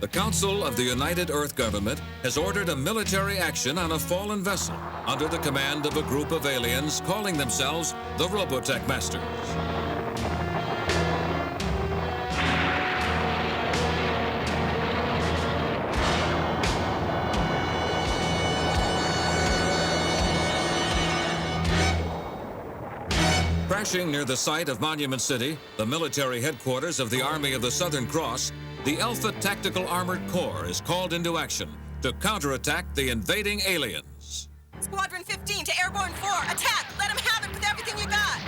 The Council of the United Earth Government has ordered a military action on a fallen vessel under the command of a group of aliens calling themselves the Robotech Masters. Crashing near the site of Monument City, the military headquarters of the Army of the Southern Cross, the Alpha Tactical Armored Corps is called into action to counterattack the invading aliens. Squadron 15 to Airborne 4, attack! Let them have it with everything you got!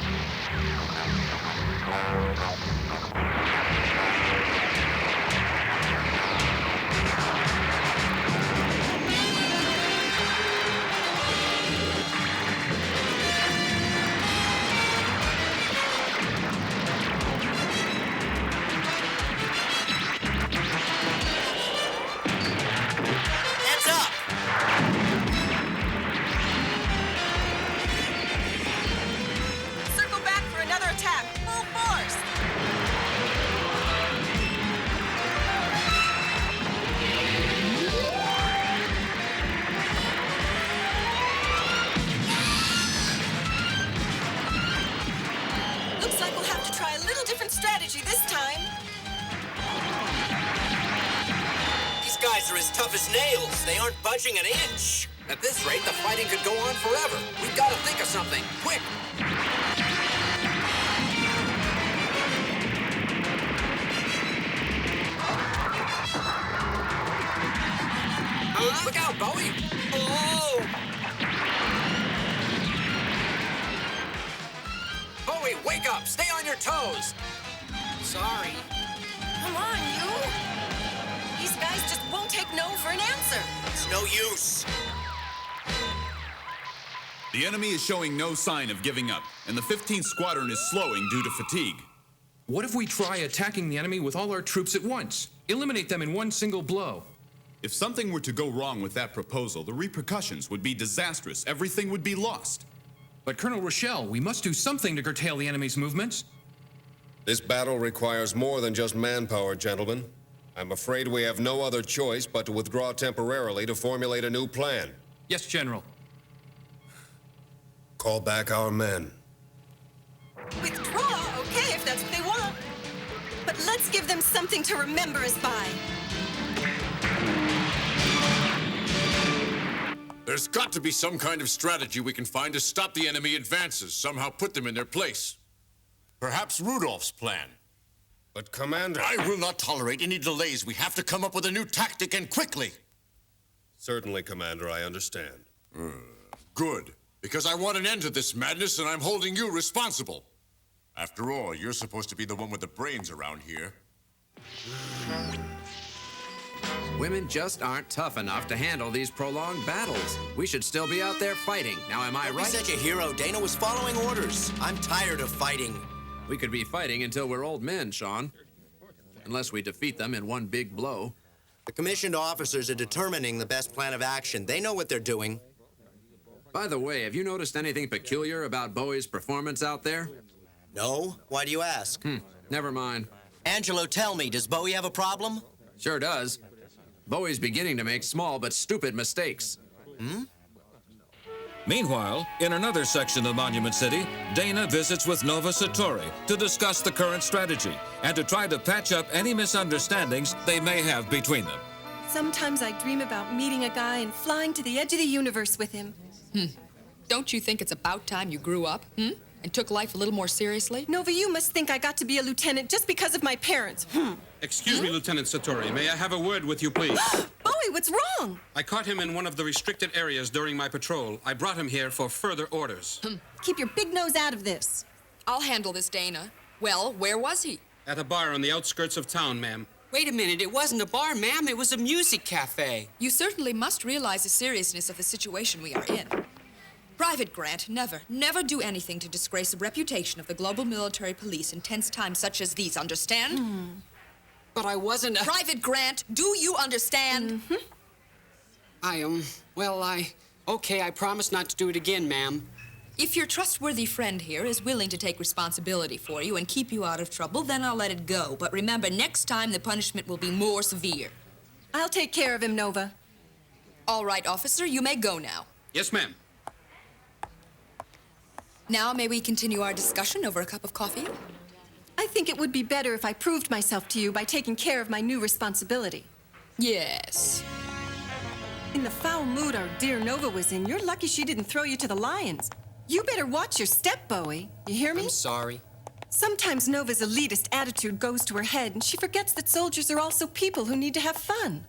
Strategy this time. These guys are as tough as nails. They aren't budging an inch. At this rate, the fighting could go on forever. We've got to think of something. Quick! Look out, Bowie! Oh! Bowie, wake up! Stay on your toes! Sorry. Come on, you! These guys just won't take no for an answer. It's no use. The enemy is showing no sign of giving up, and the 15th Squadron is slowing due to fatigue. What if we try attacking the enemy with all our troops at once? Eliminate them in one single blow. If something were to go wrong with that proposal, the repercussions would be disastrous. Everything would be lost. But Colonel Rochelle, we must do something to curtail the enemy's movements. This battle requires more than just manpower, gentlemen. I'm afraid we have no other choice but to withdraw temporarily to formulate a new plan. Yes, General. Call back our men. Withdraw, okay, if that's what they want. But let's give them something to remember us by. There's got to be some kind of strategy we can find to stop the enemy advances, somehow put them in their place. Perhaps Rudolph's plan. But, Commander... I will not tolerate any delays. We have to come up with a new tactic, and quickly. Certainly, Commander, I understand. Good, because I want an end to this madness, and I'm holding you responsible. After all, you're supposed to be the one with the brains around here. Women just aren't tough enough to handle these prolonged battles. We should still be out there fighting. Now, am I right? He's such a hero. Dana was following orders. I'm tired of fighting. We could be fighting until we're old men, Sean. Unless we defeat them in one big blow. The commissioned officers are determining the best plan of action. They know what they're doing. By the way, have you noticed anything peculiar about Bowie's performance out there? No? Why do you ask? Never mind. Angelo, tell me, does Bowie have a problem? Sure does. Bowie's beginning to make small but stupid mistakes. Meanwhile, in another section of Monument City, Dana visits with Nova Satori to discuss the current strategy and to try to patch up any misunderstandings they may have between them. Sometimes I dream about meeting a guy and flying to the edge of the universe with him. Don't you think it's about time you grew up, and took life a little more seriously? Nova, you must think I got to be a lieutenant just because of my parents. Excuse me, Lieutenant Satori. May I have a word with you, please? Bowie, what's wrong? I caught him in one of the restricted areas during my patrol. I brought him here for further orders. Keep your big nose out of this. I'll handle this, Dana. Well, where was he? At a bar on the outskirts of town, ma'am. Wait a minute, it wasn't a bar, ma'am. It was a music cafe. You certainly must realize the seriousness of the situation we are in. Private Grant, never do anything to disgrace the reputation of the global military police in tense times such as these, understand? But I wasn't a... Private Grant, do you understand? Okay, I promise not to do it again, ma'am. If your trustworthy friend here is willing to take responsibility for you and keep you out of trouble, then I'll let it go. But remember, next time the punishment will be more severe. I'll take care of him, Nova. All right, officer, you may go now. Yes, ma'am. Now may we continue our discussion over a cup of coffee? I think it would be better if I proved myself to you by taking care of my new responsibility. Yes. In the foul mood our dear Nova was in, you're lucky she didn't throw you to the lions. You better watch your step, Bowie. You hear me? I'm sorry. Sometimes Nova's elitist attitude goes to her head, and she forgets that soldiers are also people who need to have fun.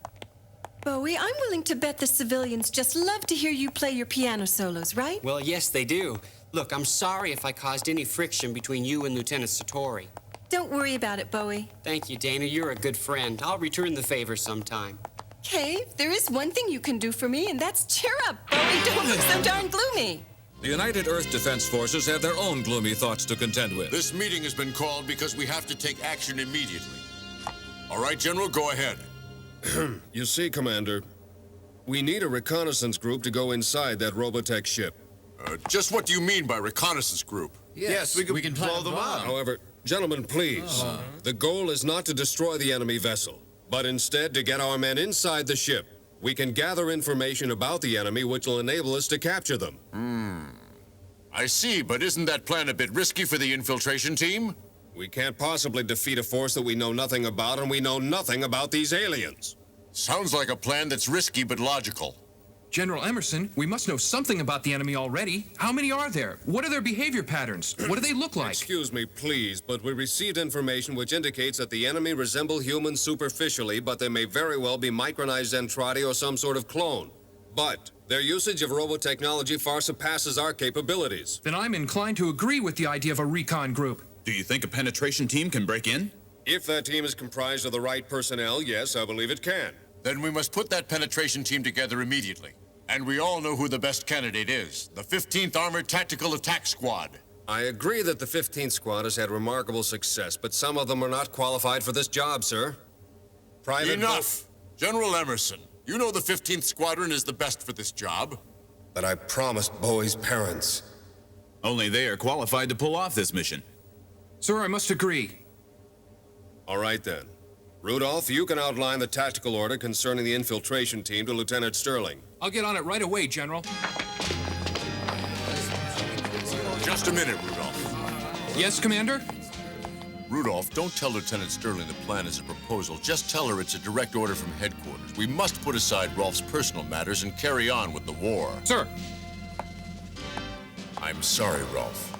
Bowie, I'm willing to bet the civilians just love to hear you play your piano solos, right? Well, yes, they do. Look, I'm sorry if I caused any friction between you and Lieutenant Satori. Don't worry about it, Bowie. Thank you, Dana. You're a good friend. I'll return the favor sometime. Cave, there is one thing you can do for me, and that's cheer up, Bowie. Don't look so darn gloomy. The United Earth Defense Forces have their own gloomy thoughts to contend with. This meeting has been called because we have to take action immediately. All right, General, go ahead. You see, Commander, we need a reconnaissance group to go inside that Robotech ship. Just what do you mean by reconnaissance group? Yes, we can blow them up. However, gentlemen, please, the goal is not to destroy the enemy vessel, but instead to get our men inside the ship. We can gather information about the enemy which will enable us to capture them. I see, but isn't that plan a bit risky for the infiltration team? We can't possibly defeat a force that we know nothing about, and we know nothing about these aliens. Sounds like a plan that's risky but logical. General Emerson, we must know something about the enemy already. How many are there? What are their behavior patterns? What do they look like? Excuse me, please, but we received information which indicates that the enemy resemble humans superficially, but they may very well be micronized Zentradi or some sort of clone. But their usage of robotechnology far surpasses our capabilities. Then I'm inclined to agree with the idea of a recon group. Do you think a penetration team can break in? If that team is comprised of the right personnel, yes, I believe it can. Then we must put that penetration team together immediately. And we all know who the best candidate is, the 15th Armored Tactical Attack Squad. I agree that the 15th Squad has had remarkable success, but some of them are not qualified for this job, sir. Enough! General Emerson, you know the 15th Squadron is the best for this job. But I promised Bowie's parents. Only they are qualified to pull off this mission. Sir, I must agree. All right, then. Rudolph, you can outline the tactical order concerning the infiltration team to Lieutenant Sterling. I'll get on it right away, General. Just a minute, Rudolph. Yes, Commander? Rudolph, don't tell Lieutenant Sterling the plan is a proposal. Just tell her it's a direct order from headquarters. We must put aside Rolf's personal matters and carry on with the war. Sir. I'm sorry, Rolf.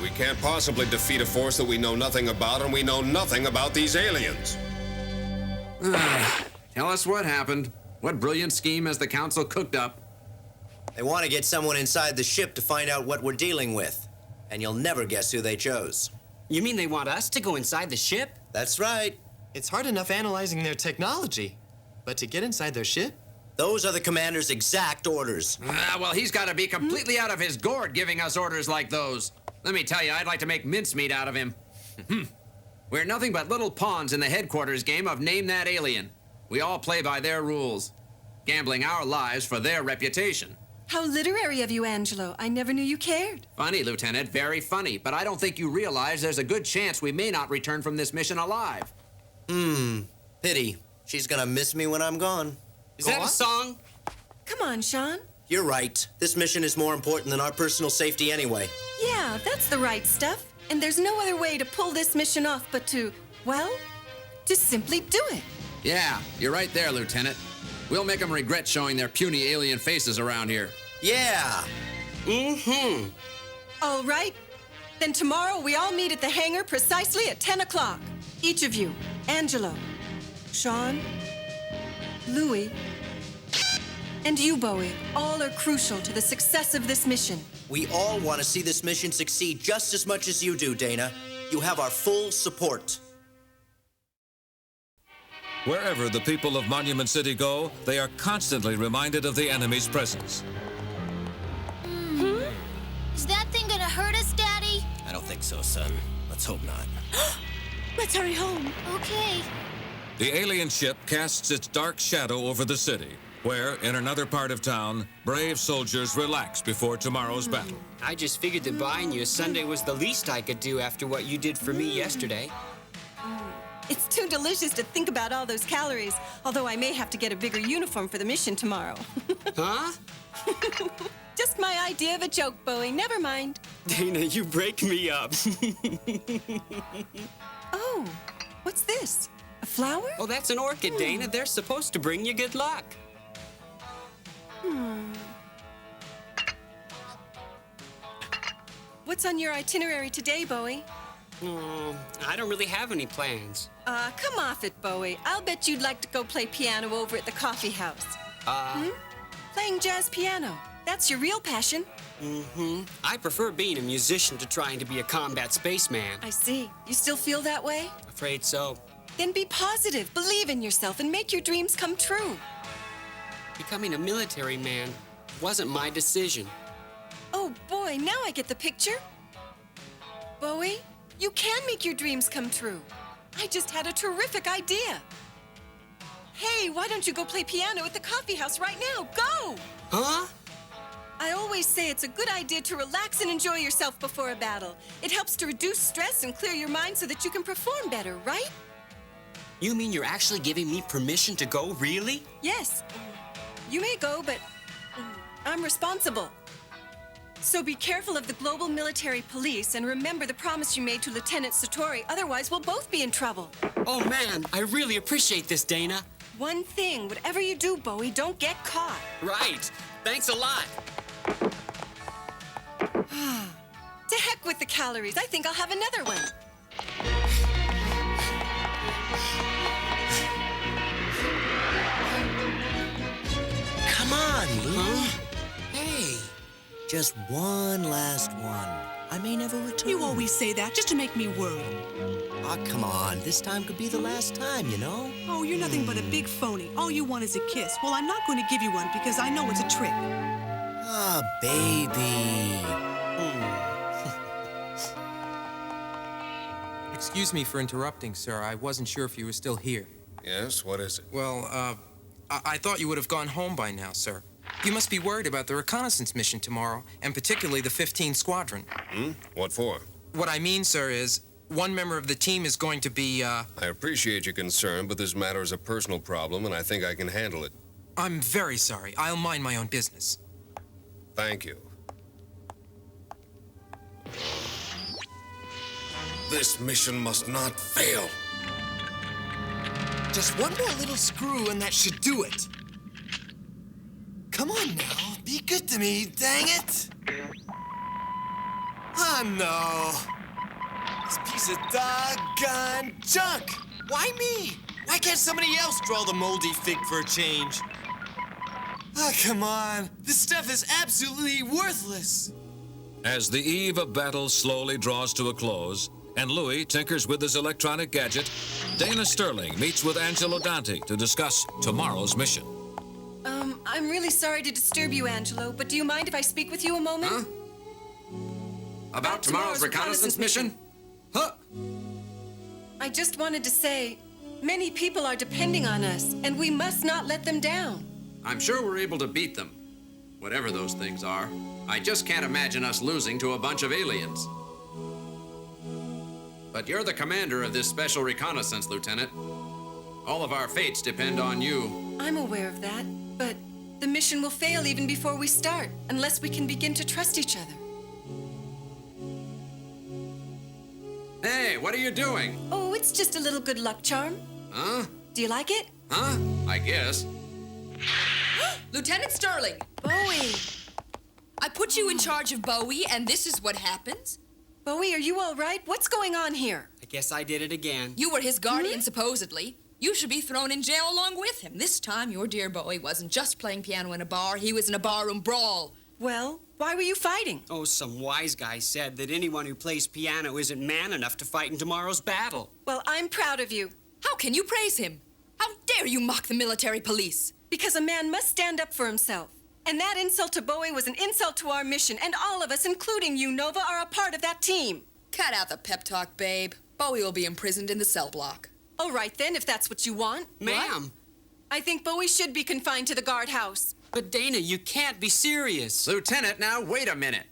We can't possibly defeat a force that we know nothing about, and we know nothing about these aliens. Tell us what happened. What brilliant scheme has the Council cooked up? They want to get someone inside the ship to find out what we're dealing with. And you'll never guess who they chose. You mean they want us to go inside the ship? That's right. It's hard enough analyzing their technology, but to get inside their ship? Those are the commander's exact orders. Well, he's got to be completely out of his gourd giving us orders like those. Let me tell you, I'd like to make mincemeat out of him. We're nothing but little pawns in the headquarters game of Name That Alien. We all play by their rules, gambling our lives for their reputation. How literary of you, Angelo. I never knew you cared. Funny, Lieutenant, very funny. But I don't think you realize there's a good chance we may not return from this mission alive. Pity. She's gonna miss me when I'm gone. Is that a song? Come on, Sean. You're right. This mission is more important than our personal safety anyway. Yeah, that's the right stuff. And there's no other way to pull this mission off but to, well, just simply do it. Yeah, you're right there, Lieutenant. We'll make them regret showing their puny alien faces around here. Yeah. All right. Then tomorrow we all meet at the hangar precisely at 10 o'clock. Each of you, Angelo, Sean, Louis, and you, Bowie, all are crucial to the success of this mission. We all want to see this mission succeed just as much as you do, Dana. You have our full support. Wherever the people of Monument City go, they are constantly reminded of the enemy's presence. Is that thing gonna hurt us, Daddy? I don't think so, son. Let's hope not. Let's hurry home. Okay. The alien ship casts its dark shadow over the city, where, in another part of town, brave soldiers relax before tomorrow's battle. I just figured that buying you a sundae was the least I could do after what you did for me yesterday. It's too delicious to think about all those calories, although I may have to get a bigger uniform for the mission tomorrow. Huh? Just my idea of a joke, Bowie. Never mind. Dana, you break me up. Oh, what's this? A flower? Oh, that's an orchid, Dana. They're supposed to bring you good luck. What's on your itinerary today, Bowie? I don't really have any plans. Come off it, Bowie. I'll bet you'd like to go play piano over at the coffee house. Playing jazz piano. That's your real passion. I prefer being a musician to trying to be a combat spaceman. I see. You still feel that way? Afraid so. Then be positive, believe in yourself, and make your dreams come true. Becoming a military man wasn't my decision. Oh boy, now I get the picture. Bowie, you can make your dreams come true. I just had a terrific idea. Hey, why don't you go play piano at the coffee house right now? Go! Huh? I always say it's a good idea to relax and enjoy yourself before a battle. It helps to reduce stress and clear your mind so that you can perform better, right? You mean you're actually giving me permission to go, really? Yes. You may go, but I'm responsible. So be careful of the global military police and remember the promise you made to Lieutenant Satori, otherwise we'll both be in trouble. Oh man, I really appreciate this, Dana. One thing, whatever you do, Bowie, don't get caught. Right. Thanks a lot. To heck with the calories. I think I'll have another one. Come on, Lou. Hey, just one last one. I may never return. You always say that just to make me worry. Oh, come on. This time could be the last time, you know? Oh, you're nothing but a big phony. All you want is a kiss. Well, I'm not going to give you one because I know it's a trick. Ah, baby. Excuse me for interrupting, sir. I wasn't sure if you were still here. Yes, what is it? Well, I thought you would have gone home by now, sir. You must be worried about the reconnaissance mission tomorrow, and particularly the 15 Squadron. What for? What I mean, sir, is one member of the team is going to be, I appreciate your concern, but this matter is a personal problem, and I think I can handle it. I'm very sorry. I'll mind my own business. Thank you. This mission must not fail. Just one more little screw and that should do it. Come on now, be good to me, dang it! Oh no! This piece of doggone junk! Why me? Why can't somebody else draw the moldy fig for a change? Oh, come on. This stuff is absolutely worthless. As the eve of battle slowly draws to a close, and Louis tinkers with his electronic gadget, Dana Sterling meets with Angelo Dante to discuss tomorrow's mission. I'm really sorry to disturb you, Angelo, but do you mind if I speak with you a moment? Huh? About tomorrow's reconnaissance mission? Huh? I just wanted to say, many people are depending on us, and we must not let them down. I'm sure we're able to beat them. Whatever those things are. I just can't imagine us losing to a bunch of aliens. But you're the commander of this special reconnaissance, Lieutenant. All of our fates depend on you. I'm aware of that, but the mission will fail even before we start, unless we can begin to trust each other. Hey, what are you doing? Oh, it's just a little good luck charm. Huh? Do you like it? Huh? I guess. Lieutenant Sterling! Bowie! I put you in charge of Bowie, and this is what happens? Bowie, are you all right? What's going on here? I guess I did it again. You were his guardian, supposedly. You should be thrown in jail along with him. This time, your dear Bowie wasn't just playing piano in a bar. He was in a barroom brawl. Well, why were you fighting? Oh, some wise guy said that anyone who plays piano isn't man enough to fight in tomorrow's battle. Well, I'm proud of you. How can you praise him? How dare you mock the military police? Because a man must stand up for himself. And that insult to Bowie was an insult to our mission, and all of us, including you, Nova, are a part of that team. Cut out the pep talk, babe. Bowie will be imprisoned in the cell block. All right, then, if that's what you want. Ma'am. I think Bowie should be confined to the guardhouse. But Dana, you can't be serious. Lieutenant, now wait a minute.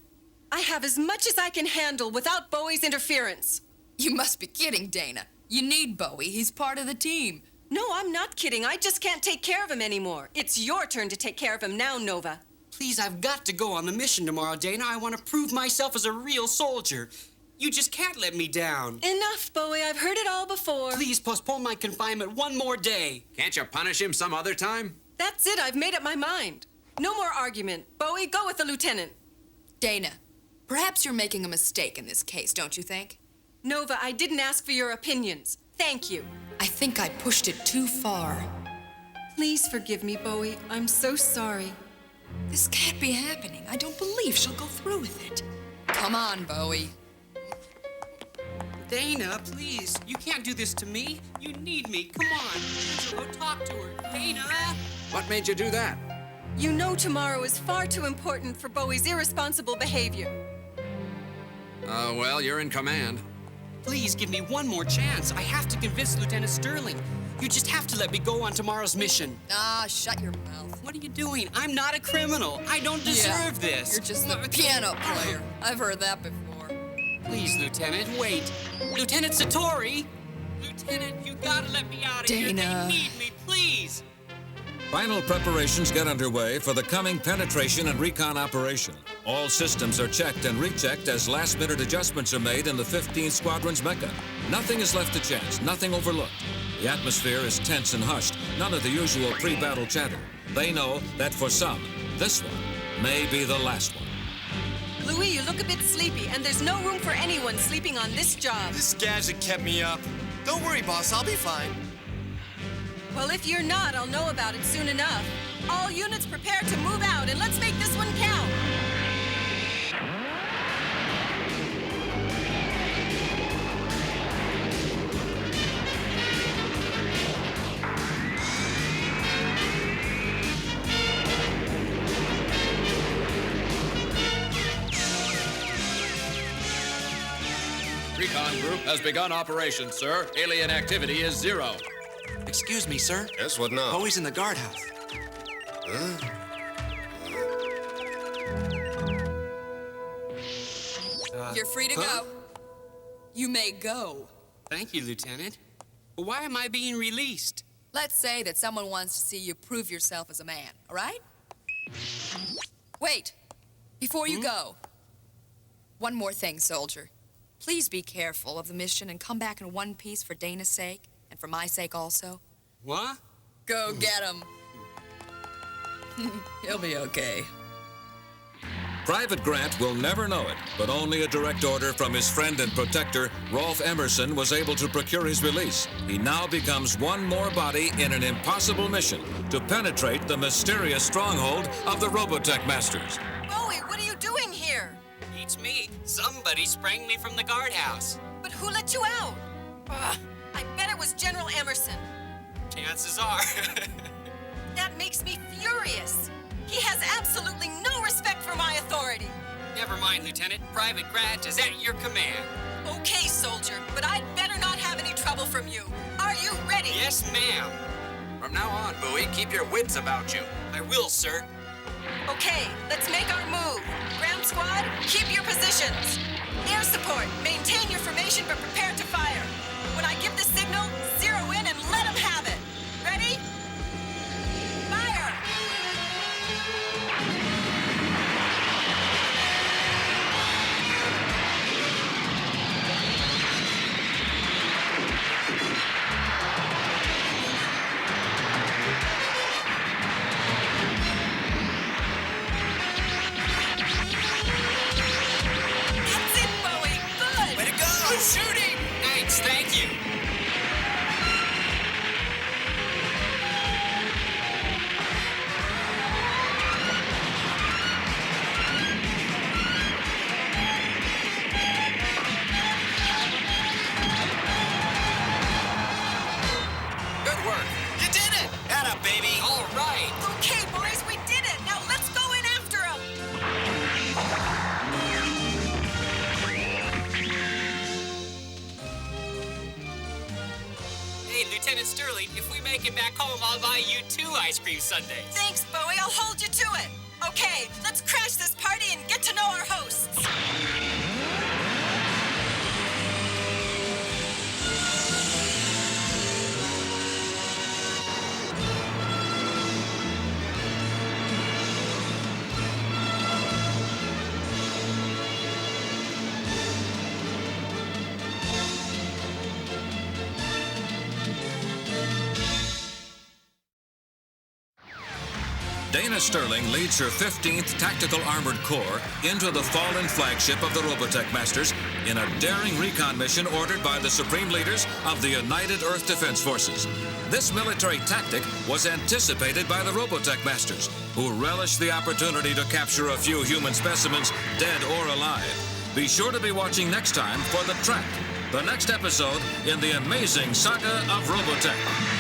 I have as much as I can handle without Bowie's interference. You must be kidding, Dana. You need Bowie. He's part of the team. No, I'm not kidding. I just can't take care of him anymore. It's your turn to take care of him now, Nova. Please, I've got to go on the mission tomorrow, Dana. I want to prove myself as a real soldier. You just can't let me down. Enough, Bowie. I've heard it all before. Please postpone my confinement one more day. Can't you punish him some other time? That's it. I've made up my mind. No more argument. Bowie, go with the lieutenant. Dana, perhaps you're making a mistake in this case, don't you think? Nova, I didn't ask for your opinions. Thank you. I think I pushed it too far. Please forgive me, Bowie. I'm so sorry. This can't be happening. I don't believe she'll go through with it. Come on, Bowie. Dana, please. You can't do this to me. You need me. Come on. Angelo, talk to her. Dana! What made you do that? You know tomorrow is far too important for Bowie's irresponsible behavior. Well, you're in command. Please give me one more chance. I have to convince Lieutenant Sterling. You just have to let me go on tomorrow's mission. Ah, shut your mouth. What are you doing? I'm not a criminal. I don't deserve this. You're just the piano player. I've heard that before. Please, Lieutenant, wait. Lieutenant Satori! Lieutenant, you gotta let me out of here. Dana. They need me, please. Final preparations get underway for the coming penetration and recon operation. All systems are checked and rechecked as last-minute adjustments are made in the 15th Squadron's mecha. Nothing is left to chance, nothing overlooked. The atmosphere is tense and hushed, none of the usual pre-battle chatter. They know that for some, this one may be the last one. Louis, you look a bit sleepy, and there's no room for anyone sleeping on this job. This gadget kept me up. Don't worry, boss, I'll be fine. Well, if you're not, I'll know about it soon enough. All units prepare to move out, and let's make this one count. Recon group has begun operation, sir. Alien activity is 0. Excuse me, sir. Yes, what now? Bowie's in the guardhouse. Huh? You're free to go. You may go. Thank you, Lieutenant. But why am I being released? Let's say that someone wants to see you prove yourself as a man, all right? Wait, before you go. One more thing, soldier. Please be careful of the mission and come back in one piece for Dana's sake, and for my sake also. What? Go get him. He'll be okay. Private Grant will never know it, but only a direct order from his friend and protector, Rolf Emerson, was able to procure his release. He now becomes one more body in an impossible mission to penetrate the mysterious stronghold of the Robotech Masters. Bowie, what are you doing here? It's me. Somebody sprang me from the guardhouse. But who let you out? Ugh, I bet it was General Emerson. Chances are. That makes me furious. He has absolutely no respect for my authority. Never mind, Lieutenant. Private Grant is at your command. Okay, soldier, but I'd better not have any trouble from you. Are you ready? Yes, ma'am. From now on, Bowie, keep your wits about you. I will, sir. Okay, let's make our move. Ground squad, keep your positions. Air support, maintain your formation but prepare to fire. When I give the signal, zero in and let them have it. Ready? Fire! That's it, Bowie. Good. Way to go! Good shooting! Thanks, thank you. Good work. You did it! Atta, baby! All right. Okay, boys, we did it. Now let's go in after him. Hey, Lieutenant Sterling, if we make it back home, I'll buy you 2 ice cream sundaes. Thanks, Bowie. I'll hold you to it. Okay, let's crash this party and get to know our hosts. Dana Sterling leads her 15th Tactical Armored Corps into the fallen flagship of the Robotech Masters in a daring recon mission ordered by the supreme leaders of the United Earth Defense Forces. This military tactic was anticipated by the Robotech Masters, who relished the opportunity to capture a few human specimens, dead or alive. Be sure to be watching next time for The Track, the next episode in the amazing saga of Robotech.